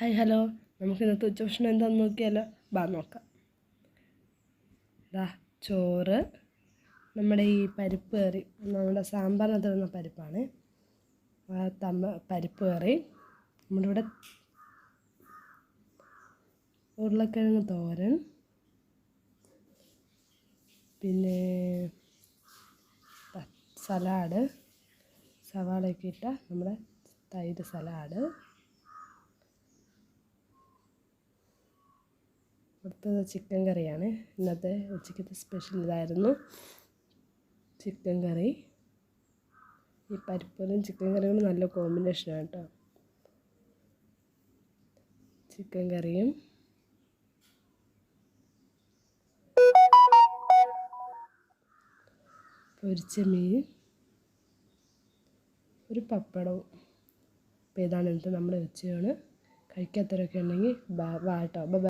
Hi hello, നമുക്ക് ഇന്നത്തെ ഉച്ചഭക്ഷണം എന്താണെന്ന് നോക്കിയാലോ? നോക്കാം. ചോറ്, നമ്മുടെ ഈ പരിപ്പ് കറി, നമ്മുടെ സാമ്പാറിനകത്ത് വരുന്ന പരിപ്പാണ്. പരിപ്പ് കറി, നമ്മുടെ ഇവിടെ ഉരുളക്കിഴങ്ങ് തോരൻ, പിന്നെ സലാഡ്, സവാളയൊക്കെ ഇട്ട നമ്മുടെ തൈര് സലാഡ്. അടുത്തത് ചിക്കൻ കറിയാണ്. ഇന്നത്തെ ഉച്ചയ്ക്കത്തെ സ്പെഷ്യൽ ഇതായിരുന്നു, ചിക്കൻ കറി. ഈ പരിപ്പും ചിക്കൻ കറിയും നല്ല കോമ്പിനേഷനാണ് കേട്ടോ. ചിക്കൻ കറിയും പൊരിച്ച മീൻ, ഒരു പപ്പടവും. അപ്പോൾ ഇതാണ് ഇന്നത്തെ നമ്മുടെ ഉച്ചയൂണ്. കഴിക്കാത്തവരൊക്കെ ഉണ്ടെങ്കിൽ വാ കേട്ടോ.